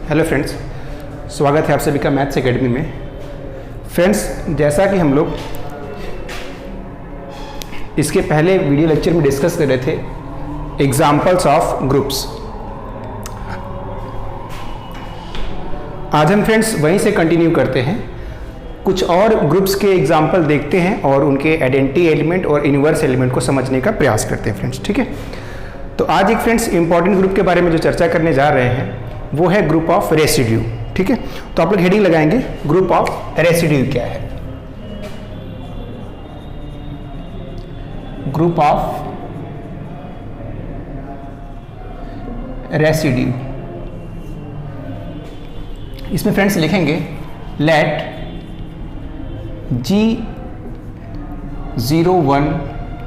Hello friends, स्वागत है आप सभी का मैथ्स एकेडमी में। फ्रेंड्स, जैसा कि हम लोग इसके पहले वीडियो लेक्चर में डिस्कस कर रहे थे एग्जाम्पल्स ऑफ ग्रुप्स, आज हम फ्रेंड्स वहीं से कंटिन्यू करते हैं। कुछ और ग्रुप्स के एग्जाम्पल देखते हैं और उनके आइडेंटिटी एलिमेंट और इनवर्स एलिमेंट को समझने का प्रयास करते हैं फ्रेंड्स। ठीक है, तो आज एक फ्रेंड्स इंपॉर्टेंट ग्रुप के बारे में जो चर्चा करने जा रहे हैं वो है ग्रुप ऑफ रेसिड्यू। ठीक है, तो आप लोग हेडिंग लगाएंगे ग्रुप ऑफ रेसिड्यू क्या है। ग्रुप ऑफ रेसिड्यू, इसमें फ्रेंड्स लिखेंगे let G0 1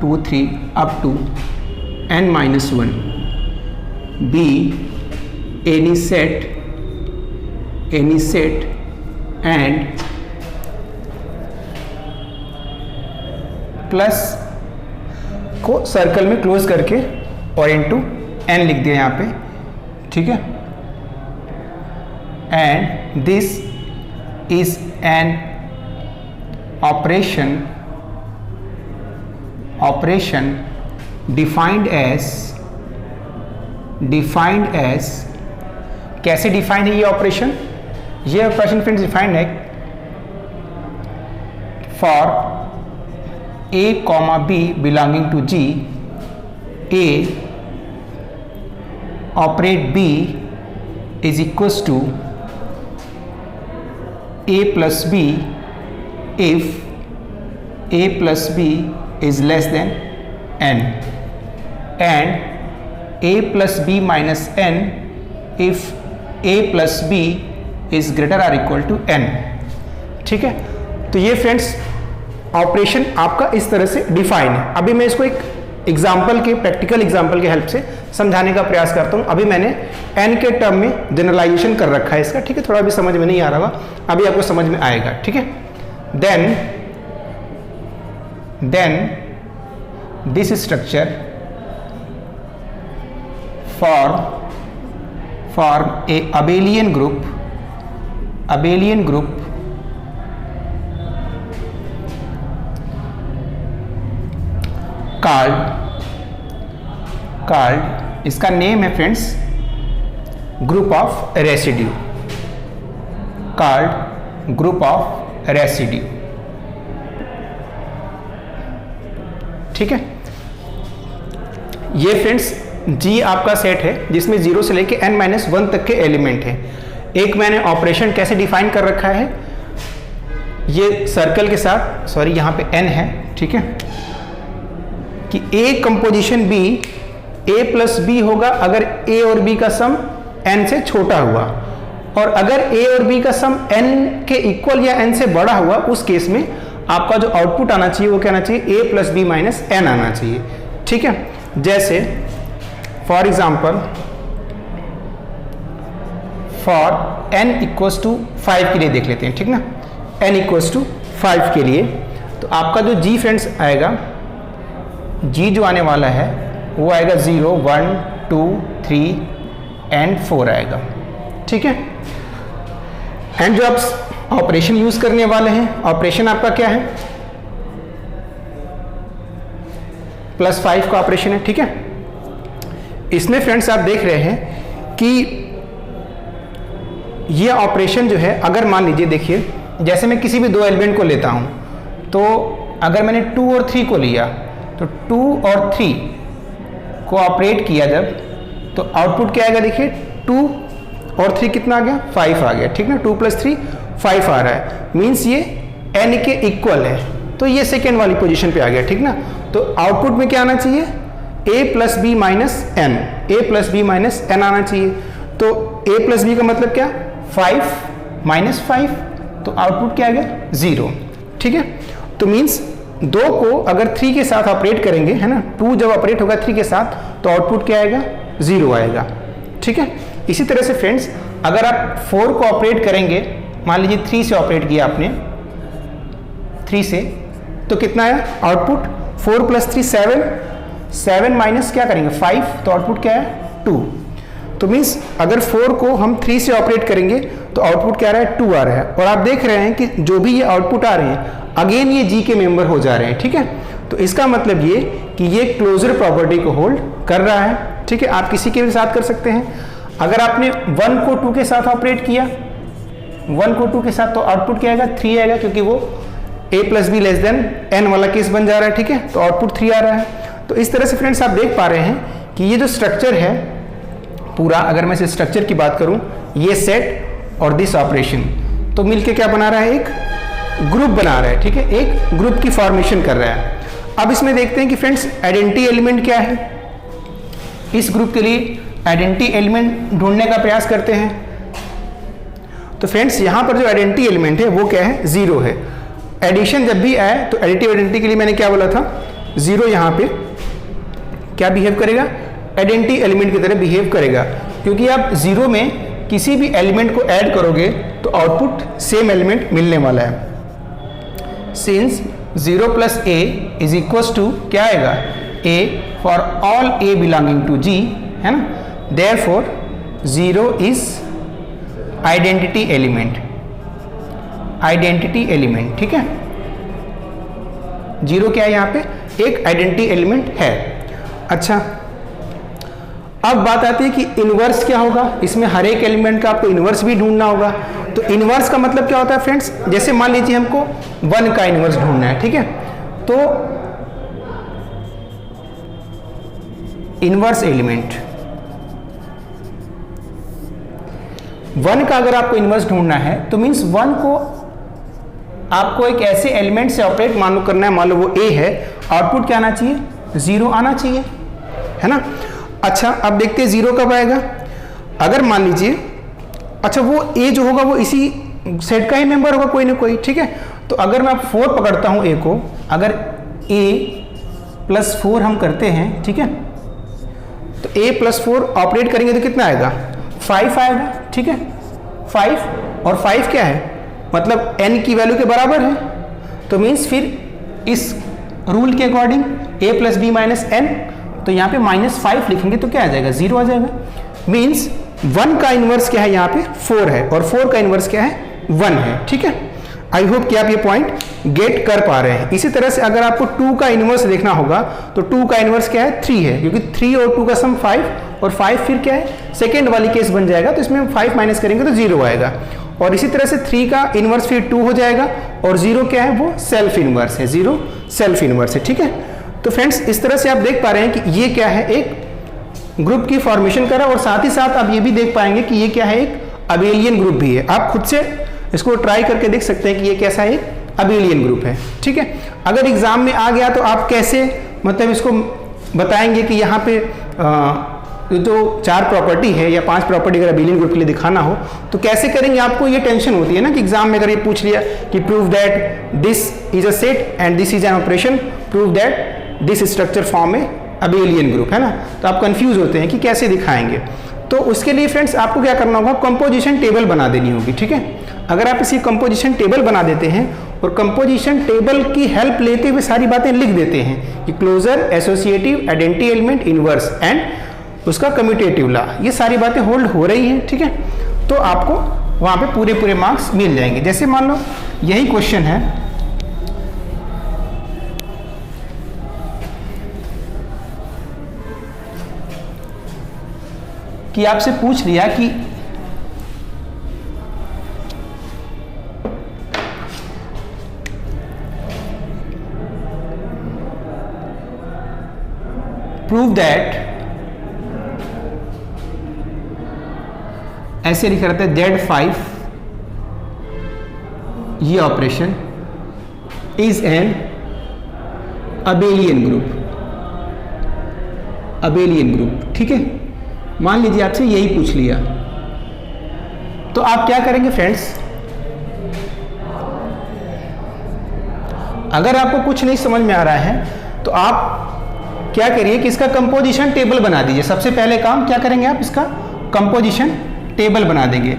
2 3 up to n-1 be any set and plus को सर्कल में क्लोज करके और इनटू n लिख दिया यहाँ पे। ठीक है, and this is an operation defined as कैसे डिफाइंड है ये ऑपरेशन? ये ऑपरेशन फ्रेंड्स डिफाइंड है for a, b belonging to G, A operate B is equals to A plus B if A plus B is less than n and A plus B minus n if A plus B is greater or equal to n। ठीक है, तो ये friends operation आपका इस तरह से define है। अभी मैं इसको एक एग्जाम्पल के प्रैक्टिकल एग्जाम्पल के हेल्प से समझाने का प्रयास करता हूँ। अभी मैंने n के टर्म में जनरलाइजेशन कर रखा है इसका। ठीक है, थोड़ा भी समझ में नहीं आ रहा होगा, अभी आपको समझ में आएगा। ठीक है, then this structure form a abelian group called इसका नेम है friends group of residue, called group of residue. ठीक है, ये फ्रेंड्स G आपका सेट है जिसमें 0 से लेके n-1 तक के एलिमेंट है। एक मैंने ऑपरेशन कैसे डिफाइन कर रखा है, ये सर्कल के साथ, सॉरी यहाँ पे n है। ठीक है, कि A composition B A plus B होगा अगर A और B का सम n से छोटा हुआ, और अगर A और B का सम n के इक्वल या n से बड़ा हुआ, उस केस में आपका जो आउटपुट आना चाहिए वो क्या आना चाहिए, A plus B minus n आना चाहिए। ठीक है, जैसे for example for n equals to 5 के लिए देख लेते हैं। ठीक ना, n इक्वल्स टू 5 के लिए तो आपका जो G फ्रेंड्स आएगा, G जो आने वाला है वो आएगा 0 1 2 3 एंड 4 आएगा। ठीक है, एंड जो आप ऑपरेशन यूज करने वाले हैं, ऑपरेशन आपका क्या है, +5 का ऑपरेशन है। ठीक है, इसमें फ्रेंड्स आप देख रहे हैं कि ये ऑपरेशन जो है, अगर मान लीजिए देखिए, जैसे मैं किसी भी दो एलिमेंट को लेता हूं, तो अगर मैंने 2 और 3 को लिया तो 2 और 3 को ऑपरेट किया जब, तो आउटपुट क्या आएगा, देखिए 2 और 3 कितना आ गया, 5 आ गया। ठीक ना, 2 + 3 5 आ रहा है, मीन्स ये n के इक्वल है, तो ये सेकेंड वाली पोजीशन पे आ गया। ठीक ना, तो आउटपुट में क्या आना चाहिए, A plus B minus n, A plus B minus n आना चाहिए। तो A प्लस B का मतलब क्या, 5 माइनस 5, तो आउटपुट क्या आ गया, 0। ठीक है, तो मीन्स 2 को अगर 3 के साथ ऑपरेट करेंगे, है ना, 2 जब ऑपरेट होगा 3 के साथ तो आउटपुट क्या आएगा, 0 आएगा। ठीक है, इसी तरह से फ्रेंड्स अगर आप 4 को ऑपरेट करेंगे, मान लीजिए 3 से ऑपरेट किया आपने, 3 से, तो कितना है आउटपुट, 4 + 3 7, 7 माइनस क्या करेंगे 5, तो आउटपुट क्या है 2। तो मीन्स अगर 4 को हम 3 से ऑपरेट करेंगे तो आउटपुट क्या आ रहा है, 2 आ रहा है। और आप देख रहे हैं कि जो भी ये आउटपुट आ रहे हैं अगेन ये जी के मेंबर हो जा रहे हैं, ठीक है। तो इसका मतलब ये कि ये क्लोजर प्रॉपर्टी को होल्ड कर रहा है, ठीक है। आप किसी के भी साथ कर सकते हैं। अगर आपने 1 को 2 के साथ ऑपरेट किया, 1 को 2 के साथ, तो आउटपुट क्या आएगा, 3 आएगा, क्योंकि वो a plus be less than n वाला केस बन जा रहा है, ठीक है। तो आउटपुट 3 आ रहा है। तो इस तरह से फ्रेंड्स आप देख पा रहे हैं कि ये जो स्ट्रक्चर है पूरा, अगर मैं इस स्ट्रक्चर की बात करूं, ये सेट और दिस ऑपरेशन, तो मिलके क्या बना रहा है, एक ग्रुप बना रहा है, ठीक है। एक ग्रुप की फॉर्मेशन कर रहा है। अब इसमें देखते हैं कि फ्रेंड्स आइडेंटिटी एलिमेंट क्या है। इस ग्रुप के लिए आइडेंटिटी एलिमेंट ढूंढने का प्रयास करते हैं। तो फ्रेंड्स यहाँ पर जो आइडेंटिटी एलिमेंट है वो क्या है, 0 है। एडिशन जब भी आए तो एडिटिव आइडेंटिटी के लिए मैंने क्या बोला था, 0 यहाँ पे क्या बिहेव करेगा, आइडेंटिटी एलिमेंट की तरह बिहेव करेगा, क्योंकि आप 0 में किसी भी एलिमेंट को ऐड करोगे तो आउटपुट सेम एलिमेंट मिलने वाला है। Since 0 plus a is equals to क्या आएगा, a for all a belonging to G, है ना। Therefore 0 is identity element, identity element, ठीक है। 0 क्या है यहाँ पे, एक आइडेंटिटी एलिमेंट है। अच्छा, अब बात आती है कि इनवर्स क्या होगा। इसमें हर एक एलिमेंट का आपको इनवर्स भी ढूंढना होगा। तो इनवर्स का मतलब क्या होता है फ्रेंड्स, जैसे मान लीजिए हमको 1 का इनवर्स ढूंढना है, ठीक है। तो इनवर्स एलिमेंट 1 का अगर आपको इनवर्स ढूंढना है तो मीन्स 1 को आपको एक ऐसे एलिमेंट से ऑपरेट मानो करना है, मान लो वो a है, आउटपुट क्या आना चाहिए, 0 आना चाहिए, है ना। अच्छा, अब देखते हैं 0 कब आएगा। अगर मान लीजिए, अच्छा वो a जो होगा वो इसी सेट का ही मेंबर होगा कोई ना कोई, ठीक है। तो अगर मैं 4 पकड़ता हूं a को, अगर a प्लस 4 हम करते हैं, ठीक है, तो a प्लस 4 ऑपरेट करेंगे तो कितना आएगा, 5 आएगा, ठीक है। 5 और 5 क्या है, मतलब n की वैल्यू के बराबर है। तो मीन्स फिर इस रूल के according a plus B minus n, तो यहाँ पे -5 लिखेंगे तो क्या आ जाएगा, 0 आ जाएगा। मीन्स 1 का इनवर्स क्या है, यहाँ पे 4 है, और 4 का इनवर्स क्या है, 1 है, ठीक है। आई होप कि आप ये पॉइंट गेट कर पा रहे हैं। इसी तरह से अगर आपको 2 का इनवर्स देखना होगा तो 2 का इनवर्स क्या है, 3 है, क्योंकि 3 और 2 का सम 5, और 5 फिर क्या है, सेकेंड वाली केस बन जाएगा, तो इसमें 5 माइनस करेंगे तो 0 आएगा। और इसी तरह से 3 का इनवर्स फिर 2 हो जाएगा, और 0 क्या है, वो सेल्फ इनवर्स है, 0 सेल्फ इनवर्स है, ठीक है। तो फ्रेंड्स इस तरह से आप देख पा रहे हैं कि ये क्या है, एक ग्रुप की फॉर्मेशन करा, और साथ ही साथ आप ये भी देख पाएंगे कि ये क्या है, एक अबेलियन ग्रुप भी है। आप खुद से इसको ट्राई करके देख सकते हैं कि ये कैसा एक अबेलियन ग्रुप है, ठीक है। अगर एग्जाम में आ गया तो आप कैसे मतलब इसको बताएंगे कि यहाँ पे जो 4 प्रॉपर्टी है या 5 प्रॉपर्टी अगर अबेलियन ग्रुप के लिए दिखाना हो तो कैसे करेंगे। आपको ये टेंशन होती है ना कि एग्जाम में अगर ये पूछ लिया कि prove that this is a set and this is an operation, prove that this structure form A abelian group, है ना। तो आप कंफ्यूज होते हैं कि कैसे दिखाएंगे। तो उसके लिए फ्रेंड्स आपको क्या करना होगा, कंपोजिशन टेबल बना देनी होगी, ठीक है। अगर आप इसी कंपोजिशन टेबल बना देते हैं और कंपोजिशन टेबल की हेल्प लेते हुए सारी बातें लिख देते हैं कि closure, associative, identity element, inverse and उसका कम्यूटेटिव लॉ, ये सारी बातें होल्ड हो रही हैं, ठीक है। तो आपको वहाँ पे पूरे मार्क्स मिल जाएंगे। जैसे मान लो यही क्वेश्चन है कि आपसे पूछ लिया कि प्रूव दैट, ऐसे लिखा रहता है Z5, ये operation is an abelian group, abelian group, ठीक है। मान लीजिए आपसे यही पूछ लिया तो आप क्या करेंगे फ्रेंड्स, अगर आपको कुछ नहीं समझ में आ रहा है तो आप क्या करिए कि इसका कंपोजिशन टेबल बना दीजिए। सबसे पहले काम क्या करेंगे, आप इसका कंपोजिशन टेबल बना देंगे।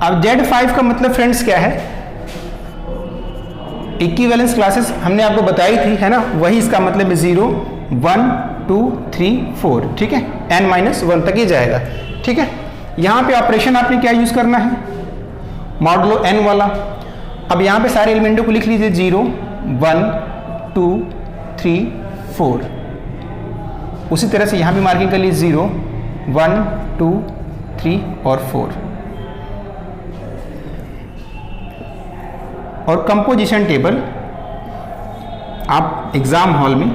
अब Z5 का मतलब फ्रेंड्स क्या है, इक्विवेलेंस क्लासेस हमने आपको बताई थी, है ना, वही इसका मतलब है 0 1 2 3 4, ठीक है, n-1 तक ही जाएगा, ठीक है। यहाँ पे ऑपरेशन आपने क्या यूज करना है, मॉडुलो n वाला। अब यहाँ पे सारे एलिमेंटों को लिख लीजिए 0 1 2 3 4। उसी तरह से यहाँ भी मार्किंग कर लीजिए 0 1 2 3 और 4। और कंपोजिशन टेबल आप एग्जाम हॉल में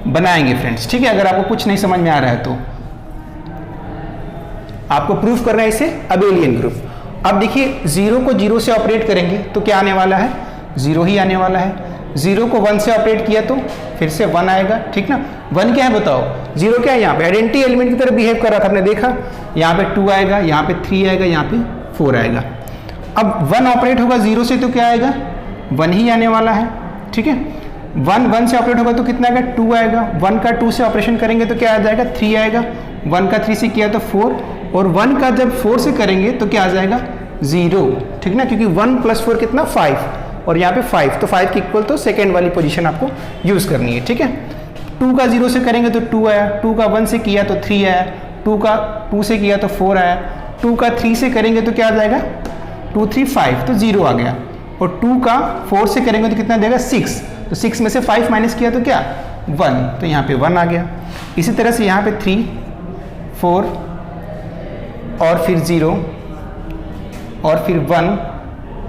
बनाएंगे फ्रेंड्स, ठीक है। अगर आपको कुछ नहीं समझ में आ रहा है तो आपको प्रूफ करना है इसे अबेलियन ग्रुप। अब देखिए 0 को 0 से ऑपरेट करेंगे तो क्या आने वाला है, 0 ही आने वाला है। 0 को 1 से ऑपरेट किया तो फिर से 1 आएगा, ठीक ना। 1 क्या है बताओ, 0 क्या है, यहाँ पे आइडेंटिटी एलिमेंट की तरह बिहेव कर रहा था, आपने देखा। यहाँ पे 2 आएगा, यहाँ पे 3 आएगा, यहाँ पे 4 आएगा। अब 1 ऑपरेट होगा 0 से तो क्या आएगा, 1 ही आने वाला है, ठीक है। 1 से ऑपरेट होगा तो कितना आएगा, 2 आएगा। 1 का 2 से ऑपरेशन करेंगे तो क्या आ जाएगा, 3 आएगा। 1 का 3 से किया तो 4, और 1 का जब 4 से करेंगे तो क्या आ जाएगा, 0, ठीक ना, क्योंकि 1 + 4 कितना 5, और यहाँ पे 5, तो 5 के इक्वल तो सेकेंड वाली पोजीशन आपको यूज करनी है, ठीक है। 2 का 0 से करेंगे तो 2 आया, 2 का 1 से किया तो 3 आया, 2 का 2 से किया तो 4 आया, 2 का 3 से करेंगे तो क्या आ जाएगा, 2 3 5, तो 0 आ गया। और 2 का 4 से करेंगे तो कितना देगा, 6, तो 6 में से 5 माइनस किया तो क्या, 1, तो यहाँ पे 1 आ गया। इसी तरह से यहाँ पे 3 4 और फिर 0 और फिर 1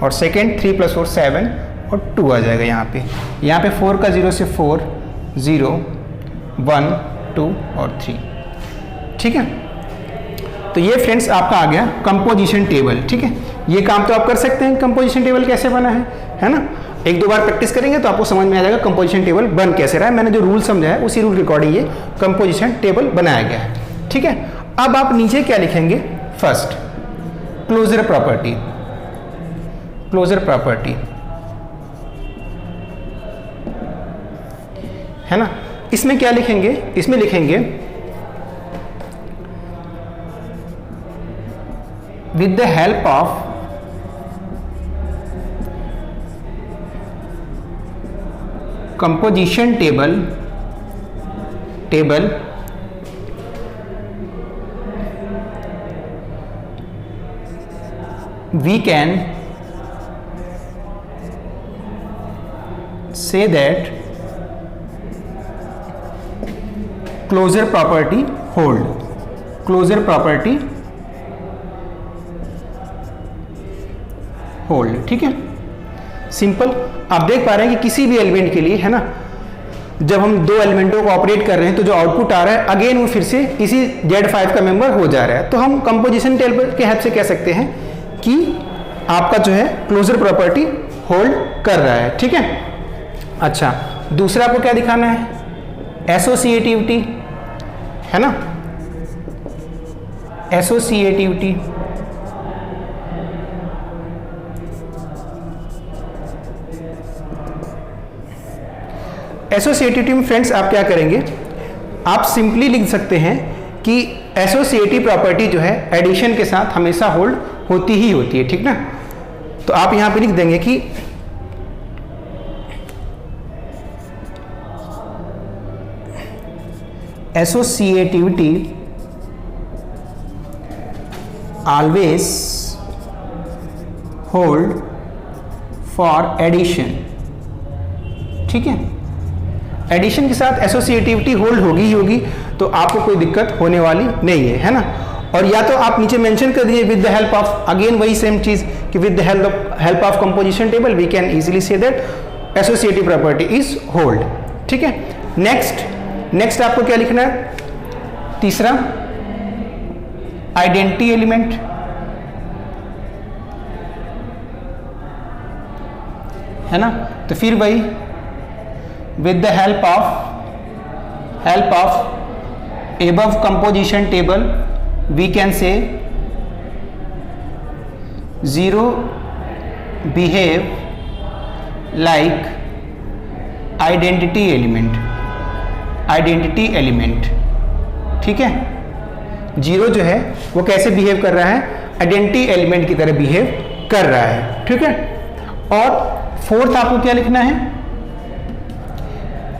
और सेकेंड 3 + 4 7 और 2 आ जाएगा यहाँ पे। यहाँ पे 4 का 0 से 4 0 1 2 और 3, ठीक है। तो ये फ्रेंड्स आपका आ गया कंपोजिशन टेबल, ठीक है। ये काम तो आप कर सकते हैं, कंपोजिशन टेबल कैसे बना है ना। 1-2 बार प्रैक्टिस करेंगे तो आपको समझ में आ जाएगा कंपोजिशन टेबल बन कैसे रहा है। मैंने जो रूल समझा है उसी रूल के अकॉर्डिंग ये कंपोजिशन टेबल बनाया गया है, ठीक है। अब आप नीचे क्या लिखेंगे, first closure property, closure property है ना। इसमें क्या लिखेंगे, इसमें लिखेंगे with the help of composition table we can say that closure property hold, closure property hold, ठीक है। सिंपल, आप देख पा रहे हैं कि किसी भी एलिमेंट के लिए है ना, जब हम 2 एलिमेंटों को ऑपरेट कर रहे हैं तो जो आउटपुट आ रहा है अगेन वो फिर से इसी Z5 का मेंबर हो जा रहा है। तो हम कंपोजिशन टेबल के हेल्प से कह सकते हैं कि आपका जो है क्लोजर प्रॉपर्टी होल्ड कर रहा है, ठीक है। अच्छा, दूसरा आपको क्या दिखाना है, एसोसिएटिविटी है ना, एसोसिएटिविटी। एसोसिएटिविटी में फ्रेंड्स आप क्या करेंगे, आप सिंपली लिख सकते हैं कि एसोसिएटिव प्रॉपर्टी जो है एडिशन के साथ हमेशा होल्ड होती ही होती है, ठीक ना। तो आप यहां पे लिख देंगे कि associativity always hold for addition, ठीक है। एडिशन के साथ एसोसिएटिविटी होल्ड होगी ही होगी, तो आपको कोई दिक्कत होने वाली नहीं है ना। और या तो आप नीचे मेंशन कर दीजिए with the help of, again वही सेम चीज कि with the help of composition table we can easily say that associative property is hold, ठीक है। नेक्स्ट आपको क्या लिखना है, तीसरा आइडेंटिटी एलिमेंट है ना। तो फिर वही with the help of above composition table we can say 0 behave like identity element, ठीक है। 0 जो है वो कैसे बिहेव कर रहा है, आइडेंटिटी एलिमेंट की तरह बिहेव कर रहा है, ठीक है। और फोर्थ आपको क्या लिखना है,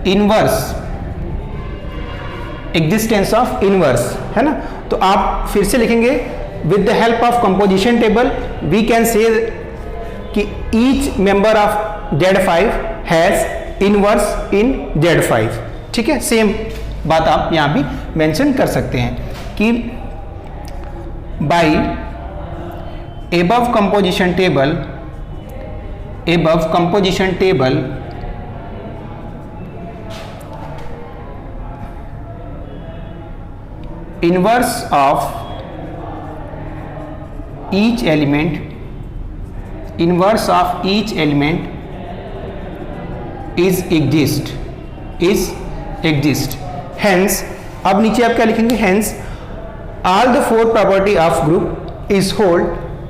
इनवर्स, एग्जिस्टेंस ऑफ इनवर्स है ना। तो आप फिर से लिखेंगे with the help of composition table we can say कि each member of Z5 has inverse in Z5. ठीक है, सेम बात आप यहाँ भी मेंशन कर सकते हैं कि by above composition table inverse of each element is exist. Hence, अब नीचे आप क्या लिखेंगे? Hence all the four property of group is hold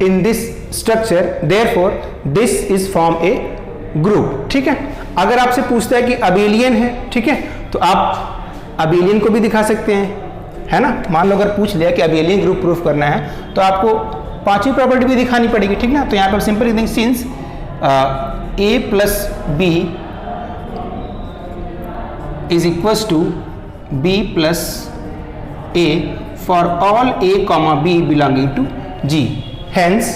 in this structure, therefore this is form a group. ठीक है, अगर आपसे पूछता है कि अबेलियन है, ठीक है, तो आप अबेलियन को भी दिखा सकते हैं, है ना। मान लो अगर पूछ लिया कि अबेलियन ग्रुप प्रूफ करना है तो आपको पांचवी प्रॉपर्टी भी दिखानी पड़ेगी, ठीक ना। तो यहाँ पर सिंपल लिखेंगे since a plus B is equals to b plus a for all a comma b belonging to G, hence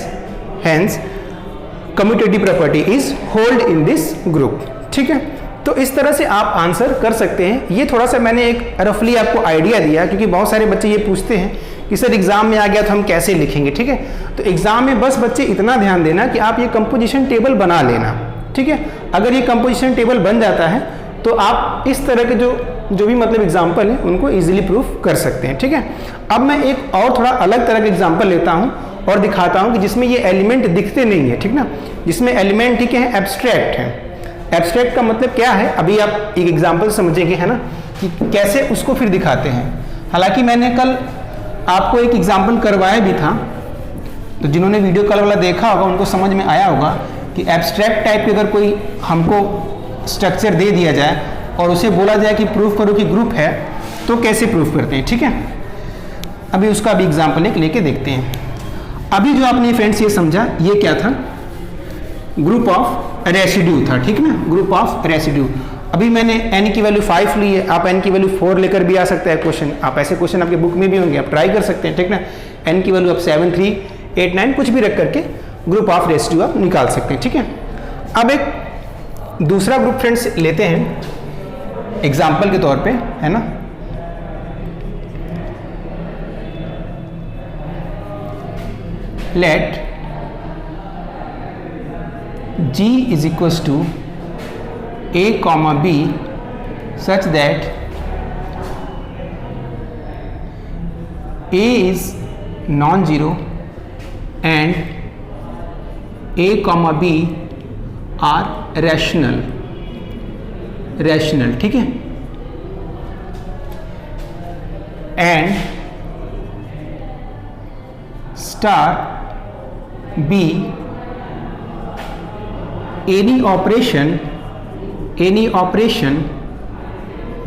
commutative property is hold in this group. ठीक है, तो इस तरह से आप आंसर कर सकते हैं। ये थोड़ा सा मैंने एक रफली आपको आइडिया दिया, क्योंकि बहुत सारे बच्चे ये पूछते हैं कि सर एग्जाम में आ गया तो हम कैसे लिखेंगे। ठीक है, तो एग्जाम में बस बच्चे इतना ध्यान देना कि आप ये कंपोजिशन टेबल बना लेना। ठीक है, अगर ये कंपोजिशन टेबल बन जाता है तो आप इस तरह के जो भी मतलब एग्जाम्पल है उनको इजीली प्रूफ कर सकते हैं। ठीक है, अब मैं एक और थोड़ा अलग तरह का एग्जाम्पल लेता हूँ और दिखाता हूँ कि जिसमें ये एलिमेंट दिखते नहीं है, ठीक ना, जिसमें एलिमेंट ठीक है एब्स्ट्रैक्ट है। एब्स्ट्रैक्ट का मतलब क्या है, अभी आप एक एग्जाम्पल समझेंगे, है ना, कि कैसे उसको फिर दिखाते हैं। हालांकि मैंने कल आपको एक एग्जाम्पल करवाया भी था, तो जिन्होंने वीडियो कल वाला देखा होगा उनको समझ में आया होगा कि एब्स्ट्रैक्ट टाइप की अगर कोई हमको स्ट्रक्चर दे दिया जाए और उसे बोला जाए कि प्रूफ करो कि ग्रुप है, तो कैसे प्रूफ करते हैं। ठीक है, अभी उसका अभी एग्जाम्पल एक लेके देखते हैं। अभी जो आपने फ्रेंड्स ये समझा, ये क्या था, ग्रुप ऑफ रेसिड्यू था। ठीक ना, ग्रुप ऑफ रेसिड्यू। अभी मैंने n की वैल्यू 5 ली है, आप n की वैल्यू 4 लेकर भी आ सकते हैं क्वेश्चन। आप ऐसे क्वेश्चन आपके बुक में भी होंगे, आप ट्राई कर सकते हैं। ठीक ना, n की वैल्यू आप 7, 3, 8, 9 कुछ भी रख करके ग्रुप ऑफ रेसिड्यू आप निकाल सकते हैं। ठीक है, अब एक दूसरा ग्रुप फ्रेंड्स लेते हैं एग्जाम्पल के तौर पे, है ना। Let G is equals to A comma B such that A is non-zero and A comma B are rational। ठीक है, and star B any operation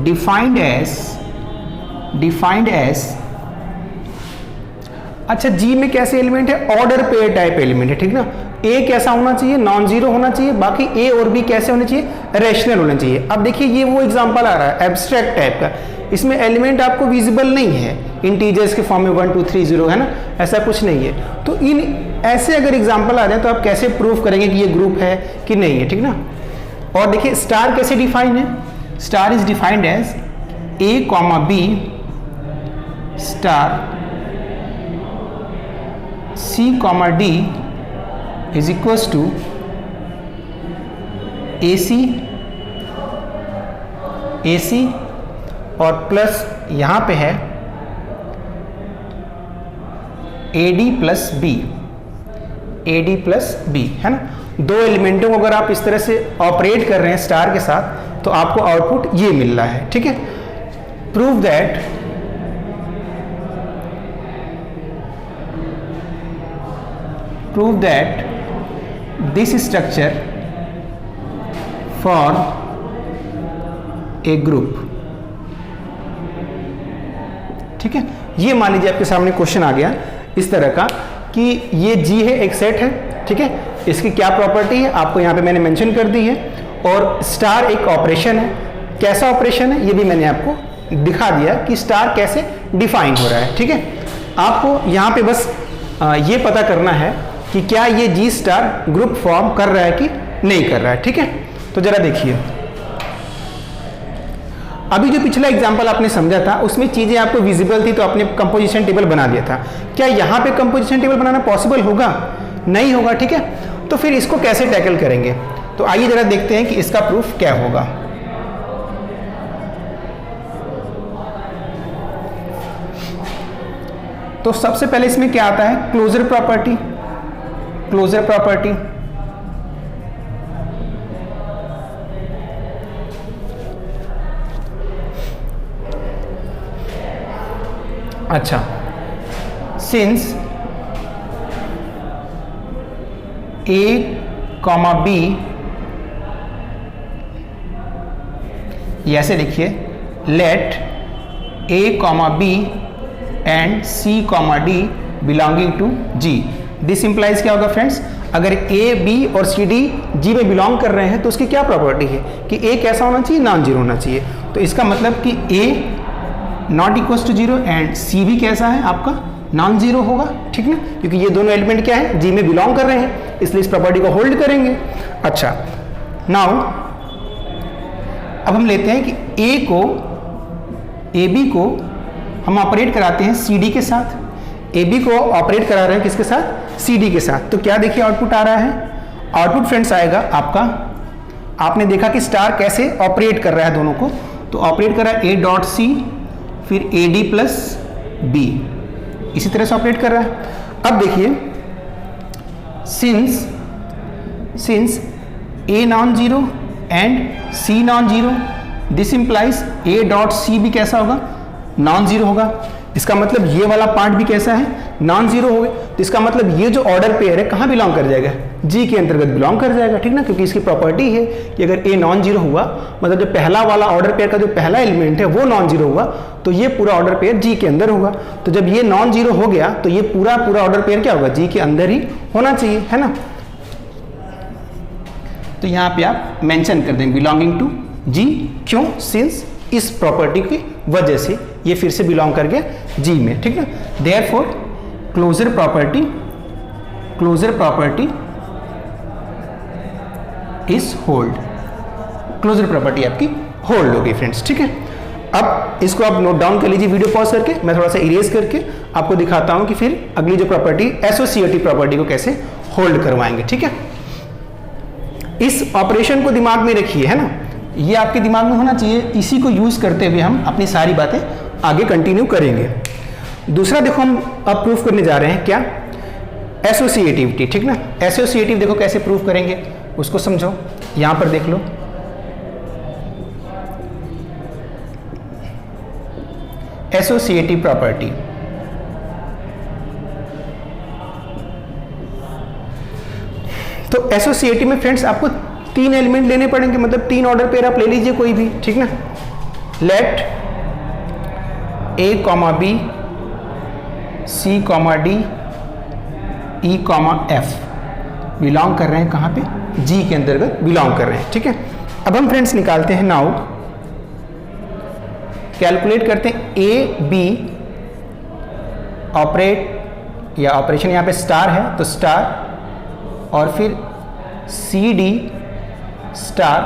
defined as अच्छा G में कैसे एलिमेंट है, ऑर्डर पेयर टाइप एलिमेंट है। ठीक ना, A कैसा होना चाहिए, नॉन जीरो होना चाहिए, बाकी A और B कैसे होने चाहिए, रैशनल होने चाहिए। अब देखिए ये वो एग्जांपल आ रहा है एब्स्ट्रैक्ट टाइप का, इसमें एलिमेंट आपको विजिबल नहीं है, इंटीजर्स के फॉर्म में 1 2 3 0, है ना, ऐसा कुछ नहीं है। तो इन ऐसे अगर एग्जाम्पल आ जाए तो आप कैसे प्रूफ करेंगे कि ये ग्रुप है कि नहीं है। ठीक ना, और देखिए स्टार कैसे डिफाइन है, star is defined as A comma B star C comma D is equals to AC और प्लस यहाँ पे है AD प्लस B, है ना। दो एलिमेंटों को अगर आप इस तरह से ऑपरेट कर रहे हैं स्टार के साथ तो आपको आउटपुट ये मिल रहा है। ठीक है, prove that this structure for a group. ठीक है, ये मान लीजिए आपके सामने क्वेश्चन आ गया इस तरह का कि ये G है, एक सेट है। ठीक है, इसकी क्या प्रॉपर्टी है आपको यहाँ पे मैंने मेंशन कर दी है, और स्टार एक ऑपरेशन है। कैसा ऑपरेशन है ये भी मैंने आपको दिखा दिया कि स्टार कैसे डिफाइन हो रहा है। ठीक है, आपको यहाँ पे बस ये पता करना है कि क्या ये जी स्टार ग्रुप फॉर्म कर रहा है कि नहीं कर रहा है। ठीक है, तो जरा देखिए, अभी जो पिछला एग्जांपल आपने समझा था उसमें चीजें आपको विजिबल थी तो आपने कंपोजिशन टेबल बना दिया था। क्या यहाँ पे कंपोजिशन टेबल बनाना पॉसिबल होगा? नहीं होगा। ठीक है, तो फिर इसको कैसे टैकल करेंगे? तो आइए जरा देखते हैं कि इसका प्रूफ क्या होगा। तो सबसे पहले इसमें क्या आता है? Closure property. क्लोजर प्रॉपर्टी अच्छा, सिंस A, B, ऐसे लिखिए, let A, B and C, D belonging to G। This implies क्या होगा फ्रेंड्स? अगर A, B और C, D G में बिलोंग कर रहे हैं तो उसकी क्या प्रॉपर्टी है कि A कैसा होना चाहिए? नॉन जीरो होना चाहिए। तो इसका मतलब कि A not equal to zero and C भी कैसा है आपका? नॉन जीरो होगा। ठीक ना, क्योंकि ये दोनों एलिमेंट क्या है? G में बिलोंग कर रहे हैं, इसलिए इस प्रॉपर्टी को होल्ड करेंगे। अच्छा, नाउ अब हम लेते हैं कि AB को हम ऑपरेट कराते हैं CD के साथ। AB को ऑपरेट करा रहे हैं किसके साथ? CD के साथ। तो क्या देखिए आउटपुट आ रहा है? आउटपुट फ्रेंड्स आएगा आपका, आपने देखा कि स्टार कैसे ऑपरेट कर रहा है दोनों को, तो ऑपरेट कर रहा है A डॉट C फिर AD प्लस B, इसी तरह से ऑपरेट कर रहा है। अब देखिए, since A non zero and C non zero, this implies A dot C भी कैसा होगा? नॉन जीरो होगा। इसका मतलब ये वाला पार्ट भी कैसा है? नॉन जीरो होगा। तो इसका मतलब ये जो ऑर्डर पेयर है कहाँ बिलोंग कर जाएगा? G के अंतर्गत बिलोंग कर जाएगा। ठीक ना, क्योंकि इसकी प्रॉपर्टी है कि अगर A नॉन जीरो हुआ, मतलब जो पहला वाला ऑर्डर पेयर का जो पहला एलिमेंट है वो नॉन जीरो हुआ, तो ये पूरा ऑर्डर पेयर G के अंदर होगा। तो जब ये नॉन जीरो हो गया तो ये पूरा ऑर्डर पेयर क्या होगा? G के अंदर ही होना चाहिए, है ना। तो यहाँ पे आप मेंशन कर दें बिलोंगिंग टू G। क्यों? सिंस इस प्रॉपर्टी की वजह से ये फिर से बिलोंग कर गया G में। ठीक है, therefore closure property is hold. Closure property आपकी होल्ड होगी फ्रेंड्स। ठीक है, अब इसको आप नोट डाउन कर लीजिए वीडियो पॉज करके। मैं थोड़ा सा इरेज करके आपको दिखाता हूं कि फिर अगली जो प्रॉपर्टी एसोसिएटिव प्रॉपर्टी को कैसे होल्ड करवाएंगे। ठीक है, इस ऑपरेशन को दिमाग में रखिए, है ना, ये आपके दिमाग में होना चाहिए। इसी को यूज करते हुए हम अपनी सारी बातें आगे कंटिन्यू करेंगे। दूसरा देखो, हम अब प्रूफ करने जा रहे हैं क्या? एसोसिएटिविटी। ठीक ना, एसोसिएटिव देखो कैसे प्रूफ करेंगे उसको समझो। यहां पर देख लो, एसोसिएटिव प्रॉपर्टी। तो एसोसिएटिव में फ्रेंड्स आपको तीन एलिमेंट लेने पड़ेंगे, मतलब तीन ऑर्डर पेयर आप ले लीजिए कोई भी। ठीक ना, let A, B, C, D, E, F belong कर रहे हैं कहाँ पे? G के अंतर्गत बिलोंग कर रहे हैं। ठीक है, अब हम फ्रेंड्स निकालते हैं, नाउ कैलकुलेट करते हैं A, B ऑपरेट या ऑपरेशन यहाँ पे स्टार है तो स्टार, और फिर C, D star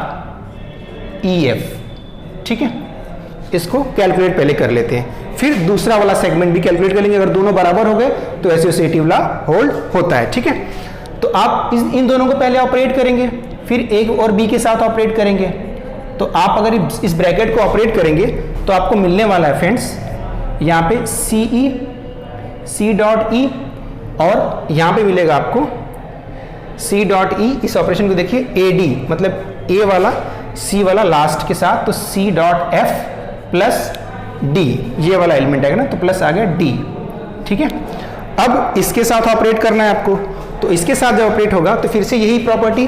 E, F। ठीक है, इसको कैलकुलेट पहले कर लेते हैं, फिर दूसरा वाला सेगमेंट भी कैलकुलेट कर लेंगे। अगर दोनों बराबर हो गए तो एसोसिएटिव लॉ होल्ड होता है। ठीक है, तो आप इन दोनों को पहले ऑपरेट करेंगे, फिर A और B के साथ ऑपरेट करेंगे। तो आप अगर इस ब्रैकेट को ऑपरेट करेंगे तो आपको मिलने वाला है फ्रेंड्स यहाँ पे C डॉट E, और यहाँ पे मिलेगा आपको C डॉट E। इस ऑपरेशन को देखिए AD, मतलब A वाला C वाला लास्ट के साथ, तो C dot F plus D, ये वाला एलिमेंट आएगा ना, तो प्लस आ गया D। ठीक है, अब इसके साथ ऑपरेट करना है आपको, तो इसके साथ जब ऑपरेट होगा तो फिर से यही प्रॉपर्टी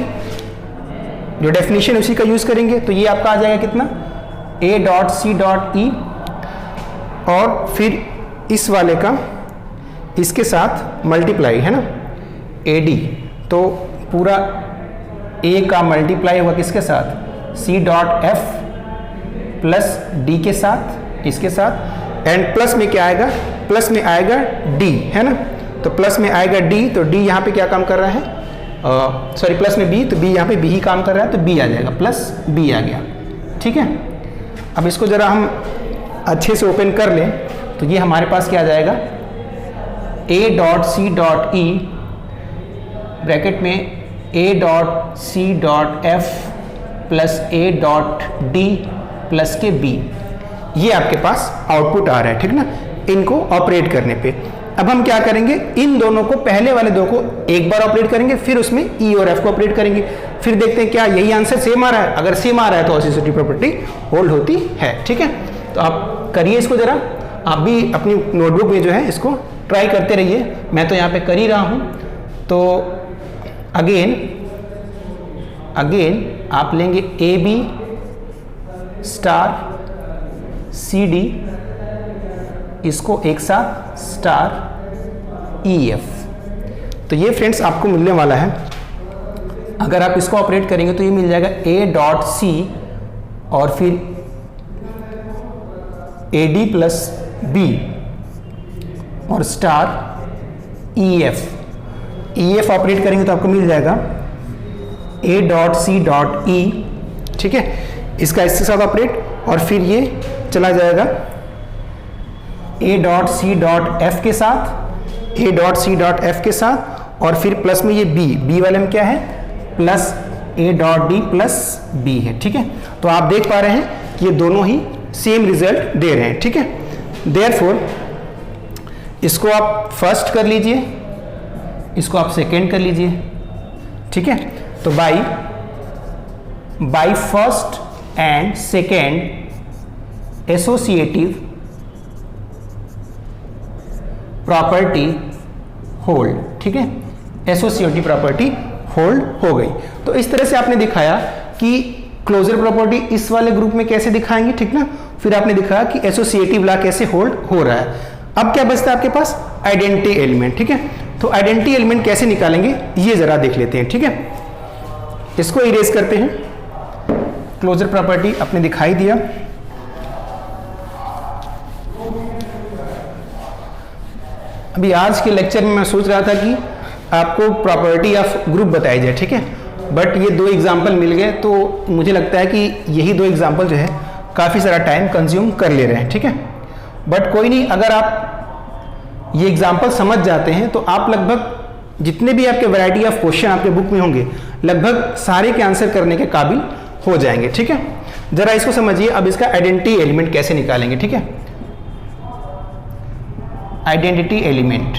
जो डेफिनेशन उसी का यूज करेंगे। तो ये आपका आ जाएगा कितना? A dot C dot E, और फिर इस वाले का इसके साथ मल्टीप्लाई, है ना, AD। तो पूरा A का मल्टीप्लाई होगा किसके साथ? C dot F plus D के साथ, इसके साथ, एंड प्लस में क्या आएगा? प्लस में आएगा D, है ना। तो प्लस में आएगा डी, तो डी यहाँ पे क्या काम कर रहा है, सॉरी प्लस में बी, तो बी यहाँ पे बी ही काम कर रहा है, तो बी आ जाएगा, प्लस बी आ गया। ठीक है, अब इसको ज़रा हम अच्छे से ओपन कर लें तो ये हमारे पास क्या आ जाएगा, A dot C dot E bracket में A dot C dot F plus A dot D plus K B, ये आपके पास आउटपुट आ रहा है। ठीक ना, इनको ऑपरेट करने पे अब हम क्या करेंगे, इन दोनों को, पहले वाले दो को एक बार ऑपरेट करेंगे, फिर उसमें ई और एफ को ऑपरेट करेंगे, फिर देखते हैं क्या यही आंसर सेम आ रहा है। अगर सेम आ रहा है तो एसोसिएटिव प्रॉपर्टी होल्ड होती है। ठीक है, तो आप करिए इसको ज़रा, आप भी अपनी नोटबुक में जो है इसको ट्राई करते रहिए, मैं तो यहाँ पे कर ही रहा हूँ। तो अगेन आप लेंगे A B star C D, इसको एक साथ स्टार ई एफ, तो ये फ्रेंड्स आपको मिलने वाला है। अगर आप इसको ऑपरेट करेंगे तो ये मिल जाएगा ए डॉट सी और फिर ए डी प्लस बी और star E F. E F operate करेंगे तो आपको मिल जाएगा ए डॉट सी डॉट ई। ठीक है, इसका इसके साथ ऑपरेट, और फिर ये चला जाएगा A dot C dot F के साथ, A dot C dot F के साथ, और फिर प्लस में ये बी वाले में क्या है, plus A dot D plus B है। ठीक है, तो आप देख पा रहे हैं कि ये दोनों ही सेम रिजल्ट दे रहे हैं। ठीक है, देयरफॉर इसको आप फर्स्ट कर लीजिए, इसको आप सेकेंड कर लीजिए। ठीक है, तो by first and second associative property hold. ठीक है, एसोसिएटिव प्रॉपर्टी होल्ड हो गई। तो इस तरह से आपने दिखाया कि क्लोजर प्रॉपर्टी इस वाले ग्रुप में कैसे दिखाएंगे। ठीक ना, फिर आपने दिखाया कि एसोसिएटिव लॉ कैसे होल्ड हो रहा है। अब क्या बचता है आपके पास, आइडेंटिटी एलिमेंट। ठीक है, तो आइडेंटिटी एलिमेंट कैसे निकालेंगे ये जरा देख लेते हैं। ठीक है, इसको इरेज करते हैं। क्लोजर प्रॉपर्टी आपने दिखाई दिया, अभी आज के लेक्चर में मैं सोच रहा था कि आपको प्रॉपर्टी ऑफ ग्रुप बताई जाए। ठीक है, बट ये दो एग्जाम्पल मिल गए, तो मुझे लगता है कि यही दो एग्जाम्पल जो है काफ़ी सारा टाइम कंज्यूम कर ले रहे हैं। ठीक है, बट कोई नहीं, अगर आप ये एग्जाम्पल समझ जाते हैं तो आप लगभग जितने भी आपके वैरायटी ऑफ क्वेश्चन आपके बुक में होंगे लगभग सारे के आंसर करने के काबिल हो जाएंगे। ठीक है, जरा इसको समझिए। अब इसका आइडेंटिटी एलिमेंट कैसे निकालेंगे। ठीक है, आइडेंटिटी एलिमेंट,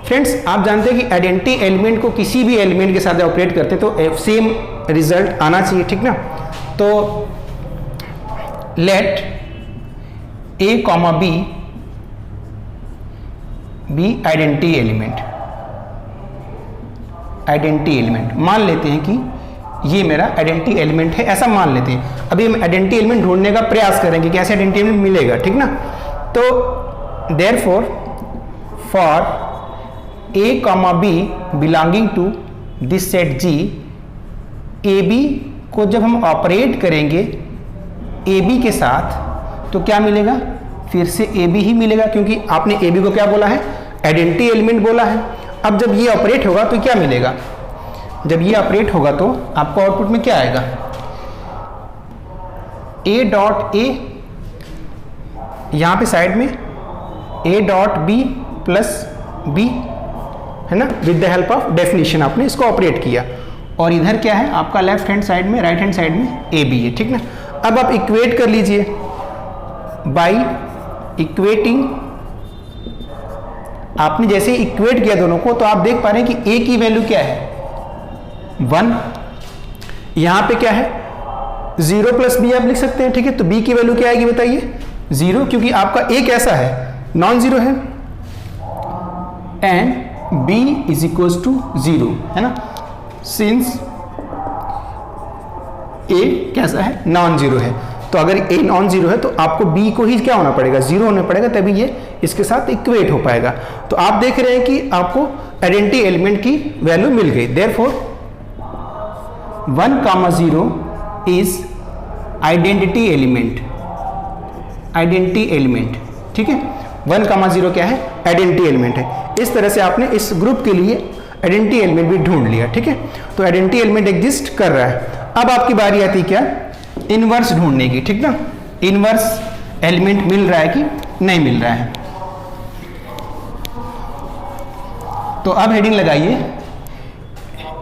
फ्रेंड्स आप जानते हैं कि आइडेंटिटी एलिमेंट को किसी भी एलिमेंट के साथ ऑपरेट करते हैं तो सेम रिजल्ट आना चाहिए। ठीक ना, तो let A comma B identity element. Identity element मान लेते हैं कि ये मेरा आइडेंटिटी एलिमेंट है, ऐसा मान लेते हैं। अभी हम आइडेंटिटी एलिमेंट ढूंढने का प्रयास करेंगे कि ऐसे आइडेंटिटी एलिमेंट मिलेगा। ठीक ना, तो therefore for A comma B belonging to this set G, A B को जब हम ऑपरेट करेंगे ए बी के साथ तो क्या मिलेगा, फिर से ए बी ही मिलेगा, क्योंकि आपने ए बी को क्या बोला है, आइडेंटिटी एलिमेंट बोला है। अब जब ये ऑपरेट होगा तो क्या मिलेगा, जब ये ऑपरेट होगा तो आपको आउटपुट में क्या आएगा, ए डॉट ए, यहां पे साइड में A dot B plus B है ना, with the help of definition आपने इसको ऑपरेट किया, और इधर क्या है आपका लेफ्ट हैंड साइड में, राइट हैंड साइड में ए बी है। ठीक ना, अब आप इक्वेट कर लीजिए बाई इक्वेटिंग। आपने जैसे इक्वेट किया दोनों को तो आप देख पा रहे हैं कि ए की वैल्यू क्या है 1, यहां पे क्या है 0 प्लस बी आप लिख सकते हैं। ठीक है, तो बी की वैल्यू क्या आएगी बताइए 0, क्योंकि आपका ए कैसा है, नॉन जीरो है, and b is equals to 0 है ना, सिंस a कैसा है, नॉन जीरो है। तो अगर a नॉन जीरो है तो आपको b को ही क्या होना पड़ेगा, 0 होना पड़ेगा, तभी ये इसके साथ इक्वेट हो पाएगा। तो आप देख रहे हैं कि आपको आइडेंटिटी एलिमेंट की वैल्यू मिल गई। Therefore 1,0 is identity element. Identity element ठीक है। 1,0 क्या है, आइडेंटिटी एलिमेंट है। इस तरह से आपने इस ग्रुप के लिए आइडेंटिटी एलिमेंट भी ढूंढ लिया, ठीक है। तो आइडेंटिटी एलिमेंट एग्जिस्ट कर रहा है। अब आपकी बारी आती है क्या, इनवर्स ढूंढने की, ठीक ना। इनवर्स एलिमेंट मिल रहा है कि नहीं मिल रहा है। तो अब हेडिंग लगाइए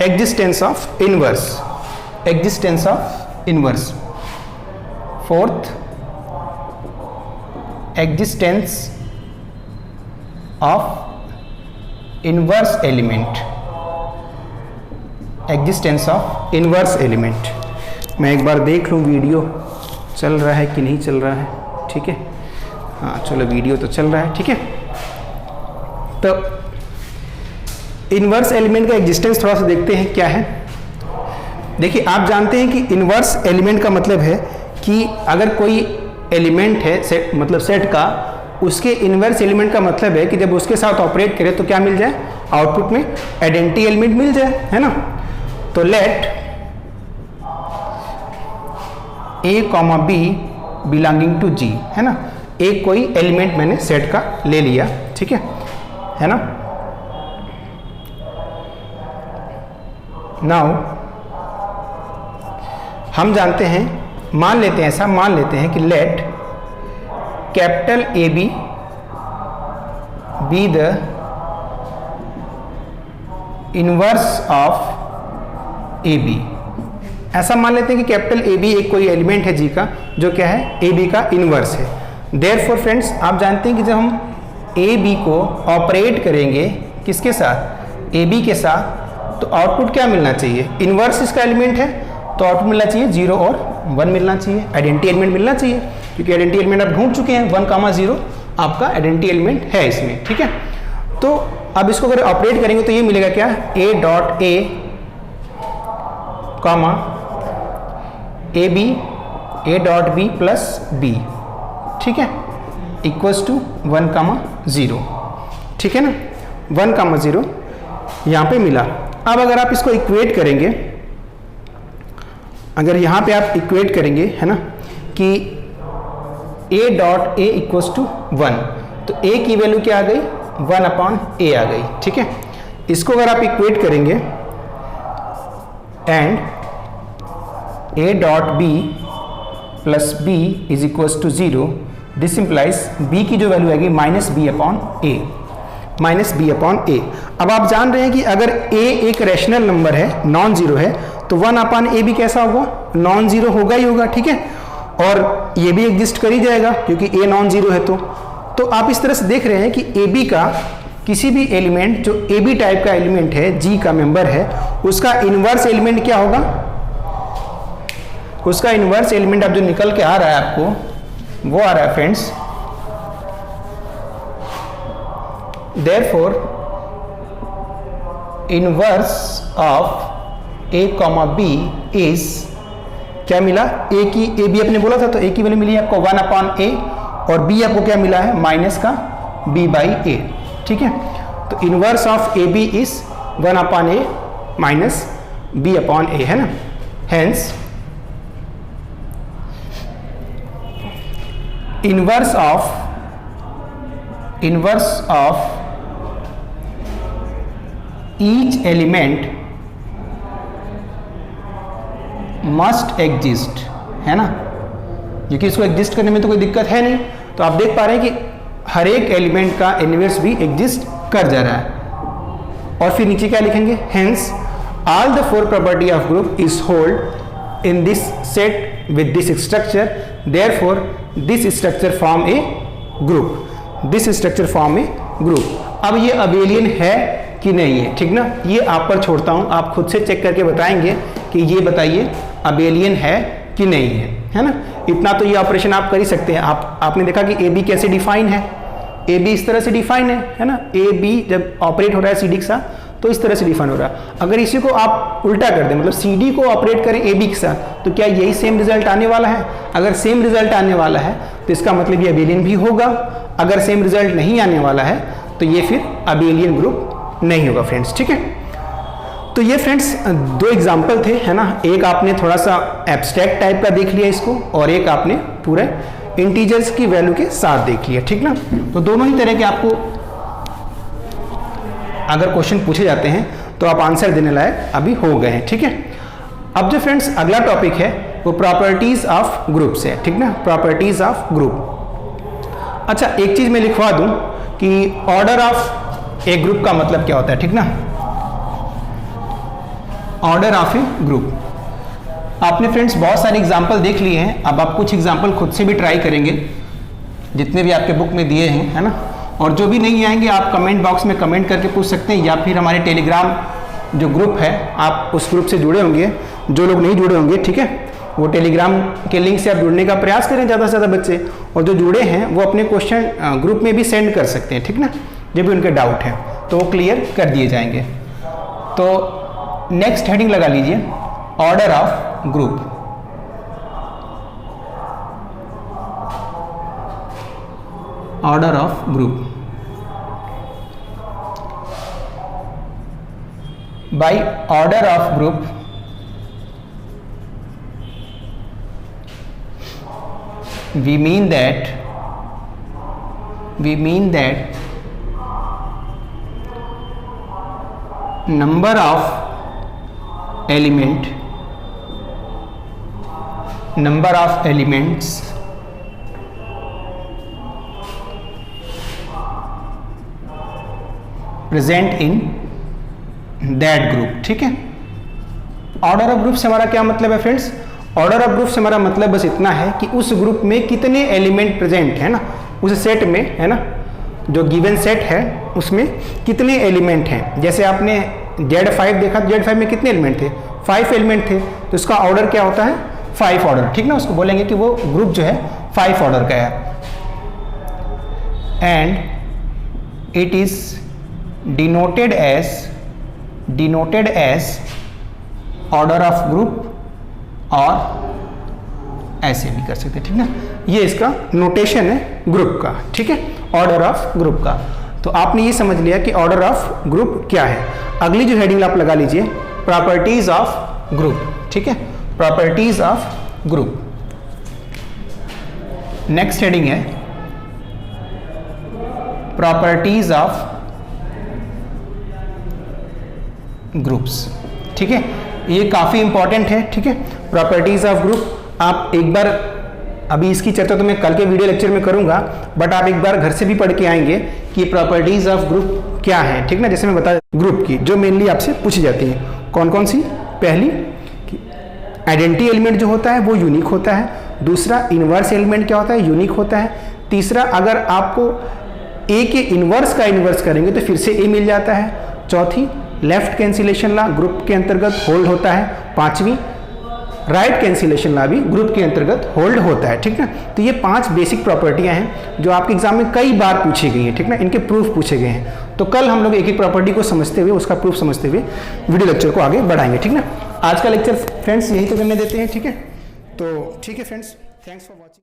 existence of inverse, existence of inverse. Fourth, existence of inverse element, existence of inverse element. मैं एक बार देख लूं वीडियो चल रहा है कि नहीं चल रहा है, ठीक है। हाँ चलो, वीडियो तो चल रहा है, ठीक है। तो इनवर्स एलिमेंट का एग्जिस्टेंस थोड़ा सा देखते हैं क्या है। देखिए, आप जानते हैं कि इनवर्स एलिमेंट का मतलब है कि अगर कोई एलिमेंट है सेट, मतलब सेट का, उसके इनवर्स एलिमेंट का मतलब है कि जब उसके साथ ऑपरेट करें तो क्या मिल जाए, आउटपुट में आइडेंटिटी एलिमेंट मिल जाए, है ना। तो let A, B belonging to G, है ना। एक कोई एलिमेंट मैंने सेट का ले लिया, ठीक है ना। नाउ हम जानते हैं, मान लेते हैं, ऐसा मान लेते हैं कि let capital AB be the inverse of AB। ऐसा मान लेते हैं कि कैपिटल AB एक कोई एलिमेंट है G का, जो क्या है, AB का इनवर्स है। देयरफॉर फ्रेंड्स, आप जानते हैं कि जब हम AB को ऑपरेट करेंगे किसके साथ, AB के साथ, तो आउटपुट क्या मिलना चाहिए, इनवर्स इसका एलिमेंट है तो आउटपुट मिलना चाहिए 0 और 1 मिलना चाहिए, आइडेंटिटी एलिमेंट मिलना चाहिए, क्योंकि आइडेंटिटी एलिमेंट आप ढूंढ चुके हैं। 1,0 आपका आइडेंटिटी एलिमेंट है इसमें, ठीक है। तो अब इसको अगर ऑपरेट करेंगे तो ये मिलेगा क्या, A.A comma AB A.B plus B, ठीक है, इक्वल्स टू 1,0, ठीक है ना। 1,0 यहाँ पे मिला। अब अगर आप इसको इक्वेट करेंगे, अगर यहाँ पे आप इक्वेट करेंगे, है ना, कि A.A इक्वल्स टू 1, तो A की वैल्यू क्या आ गई, 1/A आ गई, ठीक है। इसको अगर आप इक्वेट करेंगे and A.B plus B is equals to 0, this implies B की जो वैल्यू आएगी -B/A, -B/A। अब आप जान रहे हैं कि अगर A एक रैशनल नंबर है, नॉन जीरो है, तो 1/A भी कैसा होगा, नॉन जीरो होगा ही होगा, ठीक है। और ये भी एग्जिस्ट कर ही जाएगा क्योंकि A नॉन जीरो है। तो आप इस तरह से देख रहे हैं कि AB का किसी भी एलिमेंट जो AB टाइप का एलिमेंट है, G का मेंबर है, उसका इनवर्स एलिमेंट क्या होगा, उसका इनवर्स एलिमेंट अब जो निकल के आ रहा है आपको, वो आ रहा है friends, therefore inverse of A, B is क्या मिला, A की AB आपने बोला था तो A की वैल्यू मिली आपको 1/A और B आपको क्या मिला है, माइनस का B/A, ठीक है। तो inverse of AB is 1/A minus B/A, है ना। Hence inverse of each element must exist, है ना, क्योंकि इसको एग्जिस्ट करने में तो कोई दिक्कत है नहीं। तो आप देख पा रहे हैं कि हर एक एलिमेंट का इनवर्स भी एग्जिस्ट कर जा रहा है। और फिर नीचे क्या लिखेंगे, hence all the 4 property of group is hold in this set with this structure, therefore this structure form A group, this structure form A group. अब ये अबेलियन है कि नहीं है, ठीक ना, ये आप पर छोड़ता हूं, आप खुद से चेक करके बताएंगे कि ये बताइए अबेलियन है कि नहीं है ना। इतना तो ये ऑपरेशन आप कर ही सकते हैं। आपने देखा कि AB कैसे डिफाइन है, AB इस तरह से डिफाइन है ना। AB जब ऑपरेट हो रहा है CD के साथ तो इस तरह से डिफाइन हो रहा है। अगर इसी को आप उल्टा कर दें, मतलब CD को ऑपरेट करें AB के साथ, तो क्या यही सेम रिजल्ट आने वाला है? अगर सेम रिजल्ट आने वाला है तो इसका मतलब ये अबेलियन भी होगा। अगर सेम रिजल्ट नहीं आने वाला है तो ये फिर अबेलियन ग्रुप नहीं होगा फ्रेंड्स, ठीक है। तो ये फ्रेंड्स 2 एग्जाम्पल थे, है ना। एक आपने थोड़ा सा एब्स्ट्रैक्ट टाइप का देख लिया इसको, और एक आपने पूरे इंटीजर्स की वैल्यू के साथ देख लिया, ठीक ना। तो दोनों ही तरह के आपको अगर क्वेश्चन पूछे जाते हैं तो आप आंसर देने लायक अभी हो गए हैं, ठीक है। अब जो फ्रेंड्स अगला टॉपिक है वो प्रॉपर्टीज ऑफ ग्रुप्स है, ठीक ना, प्रॉपर्टीज ऑफ ग्रुप। अच्छा, एक चीज मैं लिखवा दूं कि ऑर्डर ऑफ ए ग्रुप का मतलब क्या होता है, ठीक ना, ऑर्डर ऑफ ए ग्रुप। आपने फ्रेंड्स बहुत सारे एग्जाम्पल देख लिए हैं, अब आप कुछ एग्जाम्पल खुद से भी ट्राई करेंगे जितने भी आपके बुक में दिए हैं, है ना। और जो भी नहीं आएंगे आप कमेंट बॉक्स में कमेंट करके पूछ सकते हैं, या फिर हमारे टेलीग्राम जो ग्रुप है आप उस ग्रुप से जुड़े होंगे, जो लोग नहीं जुड़े होंगे, ठीक है, वो टेलीग्राम के लिंक से आप जुड़ने का प्रयास करें ज़्यादा से ज़्यादा बच्चे, और जो जुड़े हैं वो अपने क्वेश्चन ग्रुप में भी सेंड कर सकते हैं, ठीक ना, जब भी उनके डाउट है तो वो क्लियर कर दिए जाएंगे। तो नेक्स्ट हेडिंग लगा लीजिए, order of group. Order of group. By order of group we mean that number of elements present in that group, ठीक है। ऑर्डर ऑफ ग्रुप से हमारा क्या मतलब है फ्रेंड्स, ऑर्डर ऑफ ग्रुप से हमारा मतलब बस इतना है कि उस ग्रुप में कितने एलिमेंट प्रेजेंट है ना, उस सेट में, है ना, जो गिवन सेट है उसमें कितने एलिमेंट हैं। जैसे आपने Z5 देखा, Z5 में कितने एलिमेंट थे, 5 एलिमेंट थे, तो इसका ऑर्डर क्या होता है, 5 ऑर्डर, ठीक ना। उसको बोलेंगे कि वो ग्रुप जो है 5 ऑर्डर का है। And it is denoted as order of group, और ऐसे भी कर सकते हैं, ठीक ना। ये इसका नोटेशन है ग्रुप का, ठीक है, ऑर्डर ऑफ ग्रुप का। तो आपने ये समझ लिया कि ऑर्डर ऑफ ग्रुप क्या है। अगली जो हेडिंग आप लगा लीजिए, प्रॉपर्टीज ऑफ ग्रुप, ठीक है, properties of group. Next heading है प्रॉपर्टीज ऑफ ग्रुप्स, ठीक है, ये काफी इंपॉर्टेंट है, ठीक है, प्रॉपर्टीज ऑफ ग्रुप। आप एक बार, अभी इसकी चर्चा तो मैं कल के वीडियो लेक्चर में करूंगा, बट आप एक बार घर से भी पढ़ के आएंगे कि प्रॉपर्टीज ऑफ ग्रुप क्या है, ठीक ना। जैसे मैं बता, ग्रुप की जो मेनली आपसे पूछी जाती है, कौन कौन सी, पहली आइडेंटिटी एलिमेंट जो होता है वो यूनिक होता है, दूसरा इनवर्स एलिमेंट क्या होता है, यूनिक होता है, तीसरा अगर आपको ए के इनवर्स का इनवर्स करेंगे तो फिर से ए मिल जाता है, चौथी लेफ्ट कैंसिलेशन लॉ ग्रुप के अंतर्गत होल्ड होता है, पांचवी राइट कैंसिलेशन लॉ भी ग्रुप के अंतर्गत होल्ड होता है, ठीक ना। तो ये 5 बेसिक प्रॉपर्टियां हैं जो आपके एग्जाम में कई बार पूछी गई हैं, ठीक ना, इनके प्रूफ पूछे गए हैं। तो कल हम लोग एक एक प्रॉपर्टी को समझते हुए, उसका प्रूफ समझते हुए वीडियो लेक्चर को आगे बढ़ाएंगे, ठीक ना। आज का लेक्चर फ्रेंड्स यही तो करने देते हैं, ठीक है। तो ठीक है फ्रेंड्स, थैंक्स फॉर वॉचिंग।